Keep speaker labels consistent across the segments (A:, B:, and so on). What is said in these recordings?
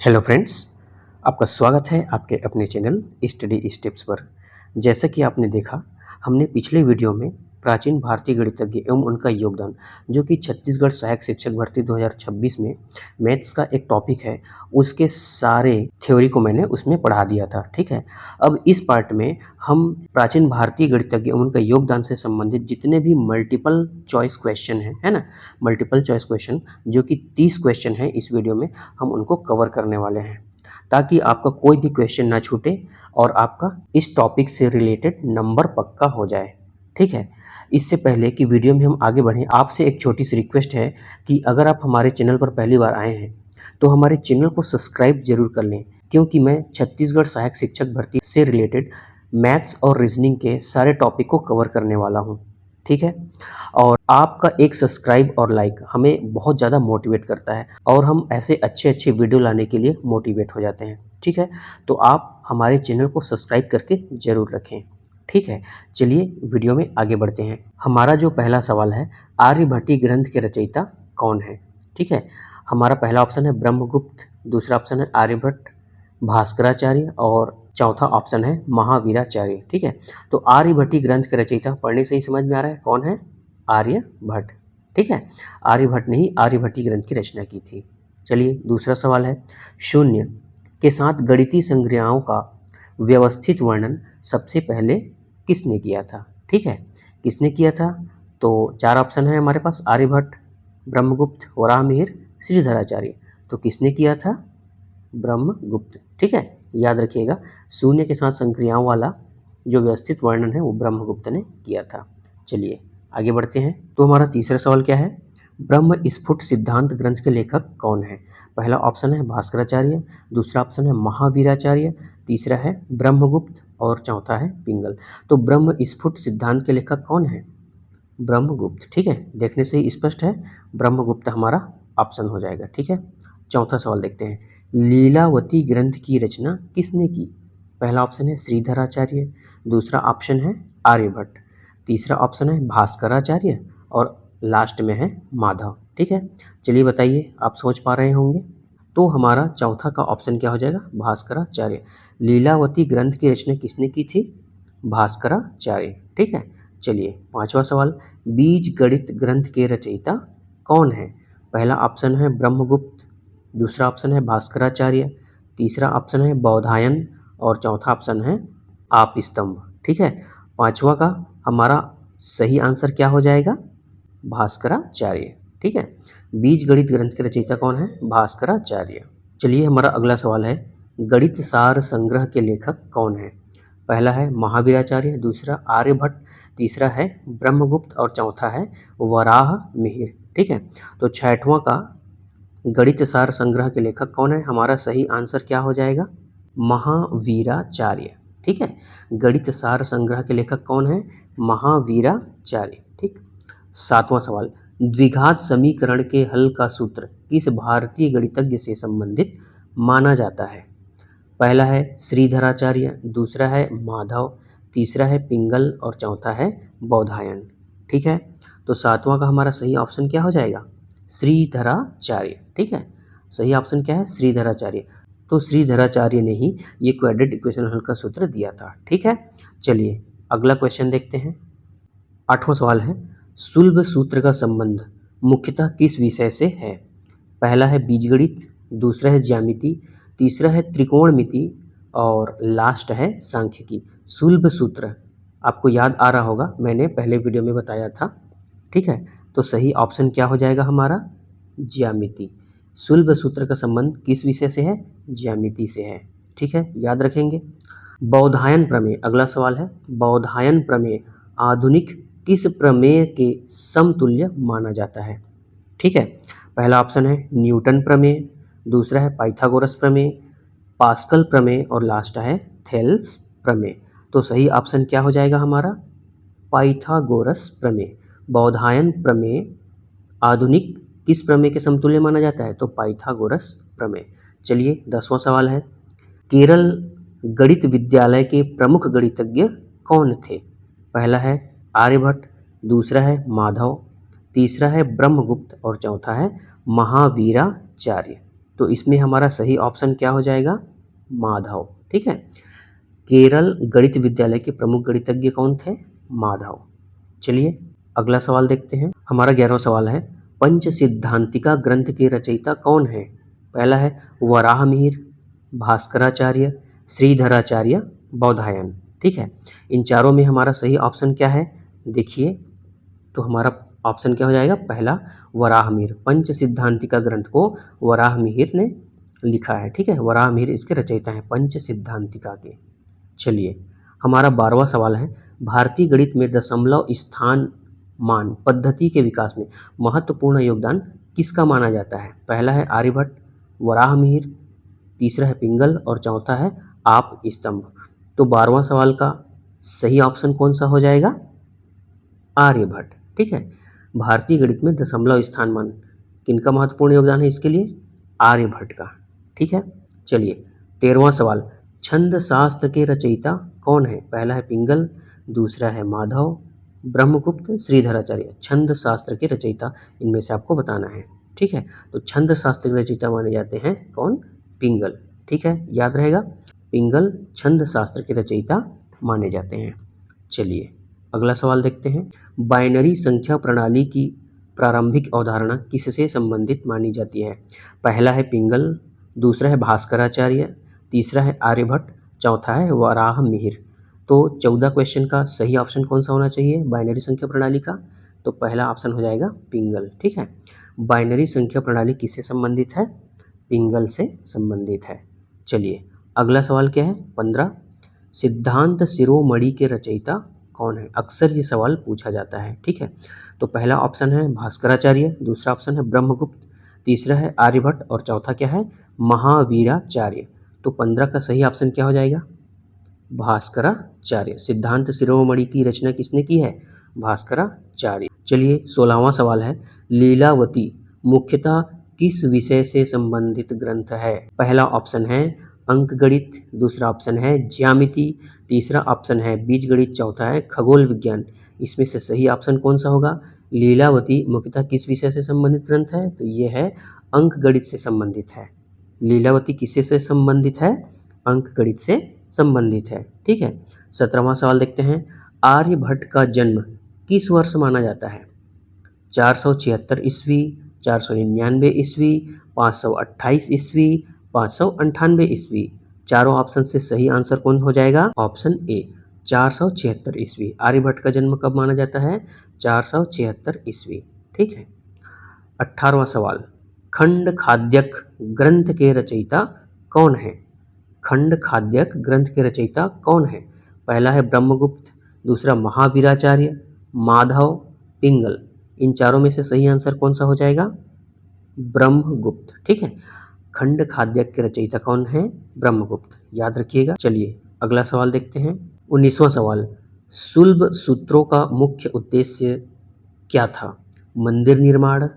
A: Hello friends, आपका स्वागत है आपके अपने चैनल स्टडी स्टेप्स पर। जैसा कि आपने देखा, हमने पिछले वीडियो में प्राचीन भारतीय गणितज्ञ एवं उनका योगदान, जो कि छत्तीसगढ़ सहायक शिक्षक भर्ती 2026 में मैथ्स का एक टॉपिक है, उसके सारे थ्योरी को मैंने उसमें पढ़ा दिया था। ठीक है, अब इस पार्ट में हम प्राचीन भारतीय गणितज्ञ एवं उनका योगदान से संबंधित जितने भी मल्टीपल चॉइस क्वेश्चन हैं, है ना, मल्टीपल चॉइस क्वेश्चन जो कि 30 क्वेश्चन हैं, इस वीडियो में हम उनको कवर करने वाले हैं, ताकि आपका कोई भी क्वेश्चन ना छूटे और आपका इस टॉपिक से रिलेटेड नंबर पक्का हो जाए। ठीक है, इससे पहले कि वीडियो में हम आगे बढ़ें, आपसे एक छोटी सी रिक्वेस्ट है कि अगर आप हमारे चैनल पर पहली बार आए हैं तो हमारे चैनल को सब्सक्राइब जरूर कर लें, क्योंकि मैं छत्तीसगढ़ सहायक शिक्षक भर्ती से रिलेटेड मैथ्स और रीजनिंग के सारे टॉपिक को कवर करने वाला हूँ। ठीक है, और आपका एक सब्सक्राइब और लाइक हमें बहुत ज़्यादा मोटिवेट करता है और हम ऐसे अच्छे अच्छे वीडियो लाने के लिए मोटिवेट हो जाते हैं। ठीक है, तो आप हमारे चैनल को सब्सक्राइब करके ज़रूर रखें। ठीक है, चलिए वीडियो में आगे बढ़ते हैं। हमारा जो पहला सवाल है, आर्यभट्टीय ग्रंथ के रचयिता कौन है? ठीक है, हमारा पहला ऑप्शन है ब्रह्मगुप्त, दूसरा ऑप्शन है आर्यभट्ट, भास्कराचार्य और चौथा ऑप्शन है महावीराचार्य। ठीक है, तो आर्यभट्टीय ग्रंथ के रचयिता पढ़ने से ही समझ में आ रहा है कौन है? आर्यभट्ट। ठीक है, आर्यभट्ट ने ही आर्यभट्टीय ग्रंथ की रचना की थी। चलिए दूसरा सवाल है, शून्य के साथ गणितीय संक्रियाओं का व्यवस्थित वर्णन सबसे पहले किसने किया था? ठीक है, किसने किया था? तो चार ऑप्शन है हमारे पास, आर्यभट्ट, ब्रह्मगुप्त, वराहमिहिर, श्रीधराचार्य। तो किसने किया था? ब्रह्मगुप्त। ठीक है, याद रखिएगा, शून्य के साथ संक्रियाओं वाला जो व्यवस्थित वर्णन है वो ब्रह्मगुप्त ने किया था। चलिए आगे बढ़ते हैं। तो हमारा तीसरा सवाल क्या है? ब्रह्म स्फुट सिद्धांत ग्रंथ के लेखक कौन है? पहला ऑप्शन है भास्कराचार्य, दूसरा ऑप्शन है महावीराचार्य, तीसरा है ब्रह्मगुप्त और चौथा है पिंगल। तो ब्रह्म स्फुट सिद्धांत के लेखक कौन है? ब्रह्मगुप्त। ठीक है, देखने से ही स्पष्ट है, ब्रह्मगुप्त हमारा ऑप्शन हो जाएगा। ठीक है, चौथा सवाल देखते हैं, लीलावती ग्रंथ की रचना किसने की? पहला ऑप्शन है श्रीधराचार्य, दूसरा ऑप्शन है आर्यभट्ट, तीसरा ऑप्शन है भास्कराचार्य और लास्ट में है माधव। ठीक है, चलिए बताइए, आप सोच पा रहे होंगे। तो हमारा चौथा का ऑप्शन क्या हो जाएगा? भास्कराचार्य। लीलावती ग्रंथ की रचना किसने की थी? भास्कराचार्य। ठीक है, चलिए पांचवा सवाल, बीज गणित ग्रंथ के रचयिता कौन है? पहला ऑप्शन है ब्रह्मगुप्त, दूसरा ऑप्शन है भास्कराचार्य, तीसरा ऑप्शन है बौधायन और चौथा ऑप्शन है आपस्तंभ। ठीक है, पांचवा का हमारा सही आंसर क्या हो जाएगा? भास्कराचार्य। ठीक है, बीज गणित ग्रंथ के रचयिता कौन है? भास्कराचार्य। चलिए हमारा अगला सवाल है, गणित सार संग्रह के लेखक कौन है? पहला है महावीराचार्य, दूसरा आर्यभट्ट, तीसरा है ब्रह्मगुप्त और चौथा है वराहमिहिर। ठीक है, तो छठवां का गणित सार संग्रह के लेखक कौन है? हमारा सही आंसर क्या हो जाएगा? महावीराचार्य। ठीक है, गणित सार संग्रह के लेखक कौन है? महावीराचार्य। ठीक, सातवां सवाल, द्विघात समीकरण के हल का सूत्र किस भारतीय गणितज्ञ से संबंधित माना जाता है? पहला है श्रीधराचार्य, दूसरा है माधव, तीसरा है पिंगल और चौथा है बौधायन। ठीक है, तो सातवां का हमारा सही ऑप्शन क्या हो जाएगा? श्रीधराचार्य। ठीक है, सही ऑप्शन क्या है? श्रीधराचार्य। तो श्रीधराचार्य ने ही ये क्वाड्रेटिक इक्वेशन हल का सूत्र दिया था। ठीक है, चलिए अगला क्वेश्चन देखते हैं। आठवां सवाल है, सुलभ सूत्र का संबंध मुख्यतः किस विषय से है? पहला है बीजगणित, दूसरा है ज्यामिति, तीसरा है त्रिकोणमिति और लास्ट है सांख्यिकी। सुलभ सूत्र आपको याद आ रहा होगा, मैंने पहले वीडियो में बताया था। ठीक है, तो सही ऑप्शन क्या हो जाएगा हमारा? ज्यामिति। सुलभ सूत्र का संबंध किस विषय से है? ज्यामिति से है। ठीक है, याद रखेंगे। बौधायन प्रमेय, अगला सवाल है, बौधायन प्रमेय आधुनिक किस प्रमेय के समतुल्य माना जाता है? ठीक है, पहला ऑप्शन है न्यूटन प्रमेय, दूसरा है पाइथागोरस प्रमेय, पास्कल प्रमेय और लास्ट है थेल्स प्रमेय। तो सही ऑप्शन क्या हो जाएगा हमारा? पाइथागोरस प्रमेय। बौधायन प्रमेय आधुनिक किस प्रमेय के समतुल्य माना जाता है? तो पाइथागोरस प्रमेय। चलिए 10वां सवाल है, केरल गणित विद्यालय के प्रमुख गणितज्ञ कौन थे? पहला है आर्यभट्ट, दूसरा है माधव, तीसरा है ब्रह्मगुप्त और चौथा है महावीराचार्य। तो इसमें हमारा सही ऑप्शन क्या हो जाएगा? माधव। ठीक है, केरल गणित विद्यालय के प्रमुख गणितज्ञ कौन थे? माधव। चलिए अगला सवाल देखते हैं। हमारा 11वां सवाल है, पंच सिद्धांतिका ग्रंथ के रचयिता कौन है? पहला है वराहमिहिर, भास्कराचार्य, श्रीधराचार्य, बौधायन। ठीक है, इन चारों में हमारा सही ऑप्शन क्या है? देखिए, तो हमारा ऑप्शन क्या हो जाएगा? पहला वराहमिहिर। पंच सिद्धांतिका ग्रंथ को वराहमिहिर ने लिखा है। ठीक है, वराहमिहिर इसके रचयिता हैं पंच सिद्धांतिका के। चलिए हमारा 12वां सवाल है, भारतीय गणित में दशमलव स्थान मान पद्धति के विकास में महत्वपूर्ण योगदान किसका माना जाता है? पहला है आर्यभट्ट, वराहमिहिर, तीसरा है पिंगल और चौथा है आप स्तंभ। तो 12वां सवाल का सही ऑप्शन कौन सा हो जाएगा? आर्यभट्ट। ठीक है, भारतीय गणित में दशमलव स्थान मान किनका महत्वपूर्ण योगदान है इसके लिए? आर्यभट्ट का। ठीक है, चलिए 13वां सवाल, छंद शास्त्र के रचयिता कौन है? पहला है पिंगल, दूसरा है माधव, ब्रह्मगुप्त, श्रीधराचार्य। छंद शास्त्र के रचयिता इनमें से आपको बताना है। ठीक है, तो छंद शास्त्र के रचयिता माने जाते हैं कौन? पिंगल। ठीक है, याद रहेगा, पिंगल छंद शास्त्र के रचयिता माने जाते हैं। चलिए अगला सवाल देखते हैं, बाइनरी संख्या प्रणाली की प्रारंभिक अवधारणा किससे संबंधित मानी जाती है? पहला है पिंगल, दूसरा है भास्कराचार्य, तीसरा है आर्यभट्ट, चौथा है वराहमिहिर। तो 14 क्वेश्चन का सही ऑप्शन कौन सा होना चाहिए बाइनरी संख्या प्रणाली का? तो पहला ऑप्शन हो जाएगा पिंगल। ठीक है, बाइनरी संख्या प्रणाली किससे संबंधित है? पिंगल से संबंधित है। चलिए अगला सवाल क्या है? 15, सिद्धांत शिरोमणि के रचयिता कौन है? अक्सर ये सवाल पूछा जाता है। ठीक है, तो पहला ऑप्शन है भास्कराचार्य, दूसरा ऑप्शन है ब्रह्मगुप्त, तीसरा है आर्यभट्ट और चौथा क्या है? महावीराचार्य। तो 15 का सही ऑप्शन क्या हो जाएगा? भास्कराचार्य। सिद्धांत शिरोमणि की रचना किसने की है? भास्कराचार्य। चलिए 16वां सवाल है, लीलावती मुख्यतः किस विषय से संबंधित ग्रंथ है? पहला ऑप्शन है अंकगणित, दूसरा ऑप्शन है ज्यामिति, तीसरा ऑप्शन है बीजगणित, चौथा है खगोल विज्ञान। इसमें से सही ऑप्शन कौन सा होगा? लीलावती मुख्यतः किस विषय से संबंधित ग्रंथ है? तो ये है अंकगणित से संबंधित है। लीलावती किससे से संबंधित है? अंकगणित से संबंधित है। ठीक है, 17वां सवाल देखते हैं, आर्यभट्ट का जन्म किस वर्ष माना जाता है? 476 ईस्वी, 499 ईस्वी, 528 ईस्वी, 598 ईस्वी। चारों ऑप्शन से सही आंसर कौन हो जाएगा? ऑप्शन ए 476 ईस्वी। आर्यभट्ट का जन्म कब माना जाता है? 476 ईस्वी। ठीक है, 18वां सवाल, खंड खाद्यक ग्रंथ के रचयिता कौन है? खंड खाद्यक ग्रंथ के रचयिता कौन है? पहला है ब्रह्मगुप्त, दूसरा महावीराचार्य, माधव, पिंगल। इन चारों में से सही आंसर कौन सा हो जाएगा? ब्रह्मगुप्त। ठीक है, खंड खाद्यक के रचयिता कौन है? ब्रह्मगुप्त, याद रखिएगा। चलिए अगला सवाल देखते हैं, 19वां सवाल, सुलभ सूत्रों का मुख्य उद्देश्य क्या था? मंदिर निर्माण,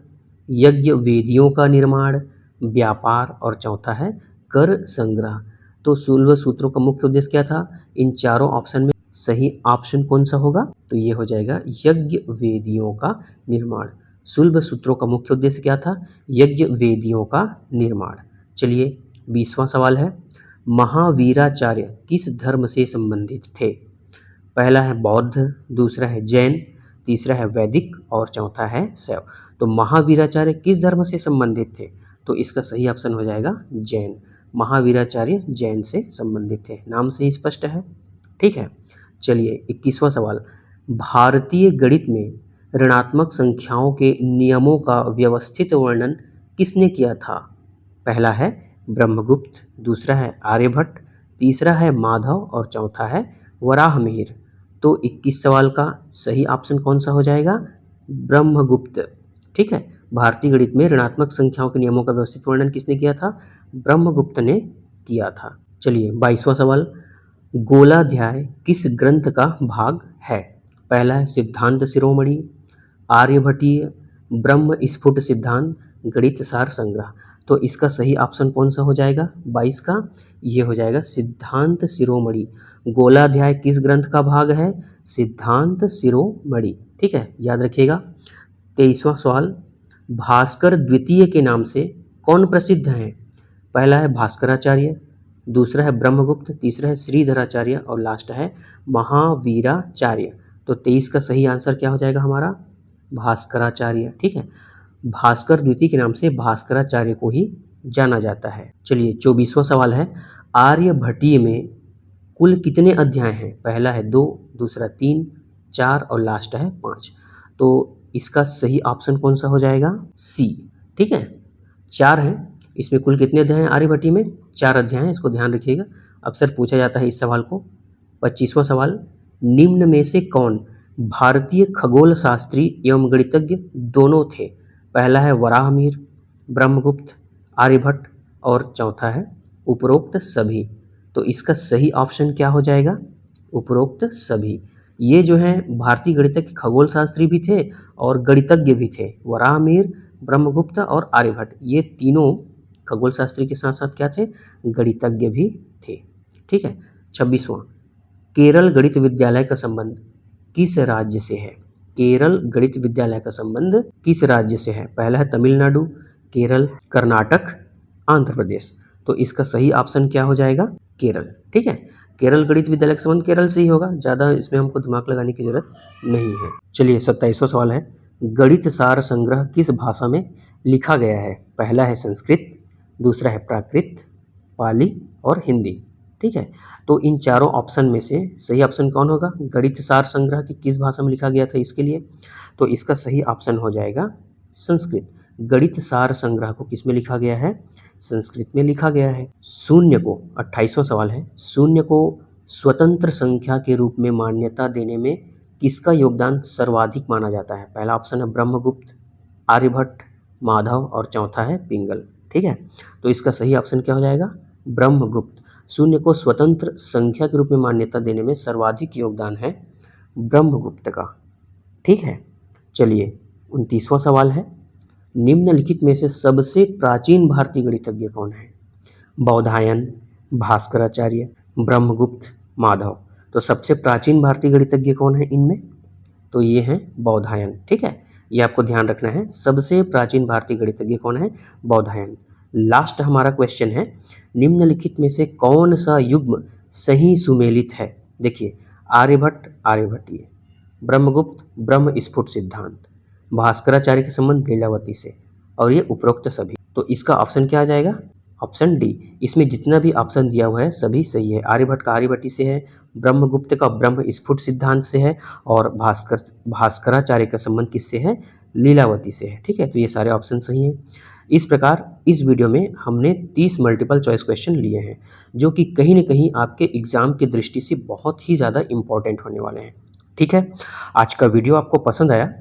A: यज्ञ वेदियों का निर्माण, व्यापार और चौथा है कर संग्रह। तो सुलभ सूत्रों का मुख्य उद्देश्य क्या था? इन चारों ऑप्शन में सही ऑप्शन कौन सा होगा? तो ये हो जाएगा यज्ञ वेदियों का निर्माण। सुलभ सूत्रों का मुख्य उद्देश्य क्या था? यज्ञ वेदियों का निर्माण। चलिए 20वां सवाल है, महावीराचार्य किस धर्म से संबंधित थे? पहला है बौद्ध, दूसरा है जैन, तीसरा है वैदिक और चौथा है शैव। तो महावीराचार्य किस धर्म से संबंधित थे? तो इसका सही ऑप्शन हो जाएगा जैन। महावीराचार्य जैन से संबंधित थे, नाम से ही स्पष्ट है। ठीक है, चलिए 21वां सवाल, भारतीय गणित में ऋणात्मक संख्याओं के नियमों का व्यवस्थित वर्णन किसने किया था? पहला है ब्रह्मगुप्त, दूसरा है आर्यभट्ट, तीसरा है माधव और चौथा है वराहमिहिर। तो 21 सवाल का सही ऑप्शन कौन सा हो जाएगा? ब्रह्मगुप्त। ठीक है, भारतीय गणित में ऋणात्मक संख्याओं के नियमों का व्यवस्थित वर्णन किसने किया था? ब्रह्मगुप्त ने किया था। चलिए 22वां सवाल, गोलाध्याय किस ग्रंथ का भाग है? पहला है सिद्धांत शिरोमणि, आर्यभट्टीय, ब्रह्म स्फुट सिद्धांत, गणित सार संग्रह। तो इसका सही ऑप्शन कौन सा हो जाएगा 22 का? ये हो जाएगा सिद्धांत शिरोमणि। गोलाध्याय किस ग्रंथ का भाग है? सिद्धांत शिरोमणि। ठीक है, याद रखिएगा। 23वां सवाल, भास्कर द्वितीय के नाम से कौन प्रसिद्ध हैं? पहला है भास्कराचार्य, दूसरा है ब्रह्मगुप्त, तीसरा है श्रीधराचार्य और लास्ट है महावीराचार्य। तो 23 का सही आंसर क्या हो जाएगा हमारा? भास्कराचार्य। ठीक है, भास्कर द्वितीय के नाम से भास्कराचार्य को ही जाना जाता है। चलिए 24वां सवाल है, आर्यभट्टीय में कुल कितने अध्याय हैं? पहला है 2, दूसरा 3, 4 और लास्ट है 5। तो इसका सही ऑप्शन कौन सा हो जाएगा? सी। ठीक है, 4 है। इसमें कुल कितने अध्याय हैं आर्यभट्टी में? 4 अध्याय हैं, इसको ध्यान रखिएगा। अक्सर पूछा जाता है इस सवाल को। 25वां सवाल, निम्न में से कौन भारतीय खगोल शास्त्री एवं गणितज्ञ दोनों थे? पहला है वराहमिहिर, ब्रह्मगुप्त, आर्यभट्ट और चौथा है उपरोक्त सभी। तो इसका सही ऑप्शन क्या हो जाएगा? उपरोक्त सभी। ये जो है भारतीय गणितज्ञ खगोल शास्त्री भी थे और गणितज्ञ भी थे। वराहमिहिर, ब्रह्मगुप्त और आर्यभट्ट ये तीनों खगोल शास्त्री के साथ साथ क्या थे? गणितज्ञ भी थे। ठीक है, 26वां, केरल गणित विद्यालय का संबंध किस राज्य से है? केरल गणित विद्यालय का संबंध किस राज्य से है? पहला है तमिलनाडु, केरल, कर्नाटक, आंध्र प्रदेश। तो इसका सही ऑप्शन क्या हो जाएगा? केरल। ठीक है, केरल गणित विद्यालय का संबंध केरल से ही होगा, ज़्यादा इसमें हमको दिमाग लगाने की जरूरत नहीं है। चलिए 27वां सवाल है, गणित सार संग्रह किस भाषा में लिखा गया है? पहला है संस्कृत, दूसरा है प्राकृत, पाली और हिंदी। ठीक है, तो इन चारों ऑप्शन में से सही ऑप्शन कौन होगा? गणित सार संग्रह की किस भाषा में लिखा गया था इसके लिए? तो इसका सही ऑप्शन हो जाएगा संस्कृत। गणित सार संग्रह को किस में लिखा गया है? संस्कृत में लिखा गया है। शून्य को, 28वां सवाल है, शून्य को स्वतंत्र संख्या के रूप में मान्यता देने में किसका योगदान सर्वाधिक माना जाता है? पहला ऑप्शन है ब्रह्मगुप्त, आर्यभट्ट, माधव और चौथा है पिंगल। ठीक है, तो इसका सही ऑप्शन क्या हो जाएगा? ब्रह्मगुप्त। शून्य को स्वतंत्र संख्या के रूप में मान्यता देने में सर्वाधिक योगदान है ब्रह्मगुप्त का। ठीक है, चलिए 29वां सवाल है, निम्नलिखित में से सबसे प्राचीन भारतीय गणितज्ञ कौन है? बौधायन, भास्कराचार्य, ब्रह्मगुप्त, माधव। तो सबसे प्राचीन भारतीय गणितज्ञ कौन है इनमें? तो ये हैं बौधायन। ठीक है, ये आपको ध्यान रखना है, सबसे प्राचीन भारतीय गणितज्ञ कौन है? बौधायन। लास्ट हमारा क्वेश्चन है, निम्नलिखित में से कौन सा युग्म सही सुमेलित है? देखिए, आर्यभट्ट आर्यभट्टीय, ब्रह्मगुप्त ब्रह्म स्फुट सिद्धांत, भास्कराचार्य के संबंध लीलावती से और ये उपरोक्त सभी। तो इसका ऑप्शन क्या आ जाएगा? Option D. इसमें जितना भी ऑप्शन दिया हुआ है सभी सही है। आर्यभट्ट का आर्यभट्टी से है, ब्रह्मगुप्त का ब्रह्म स्फुट सिद्धांत से है और भास्कराचार्य का संबंध किससे है? लीलावती से है। ठीक है, तो ये सारे ऑप्शन सही हैं। इस प्रकार इस वीडियो में हमने 30 मल्टीपल चॉइस क्वेश्चन लिए हैं जो कि कहीं न कहीं आपके एग्ज़ाम की दृष्टि से बहुत ही ज़्यादा इम्पोर्टेंट होने वाले हैं। ठीक है, आज का वीडियो आपको पसंद आया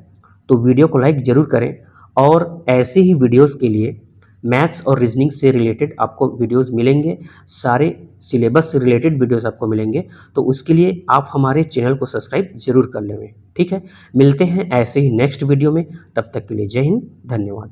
A: तो वीडियो को लाइक ज़रूर करें और ऐसे ही वीडियोस के लिए मैथ्स और रीजनिंग से रिलेटेड आपको वीडियोस मिलेंगे, सारे सिलेबस से रिलेटेड वीडियोस आपको मिलेंगे। तो उसके लिए आप हमारे चैनल को सब्सक्राइब जरूर कर लेंगे। ठीक है, मिलते हैं ऐसे ही नेक्स्ट वीडियो में, तब तक के लिए जय हिंद, धन्यवाद।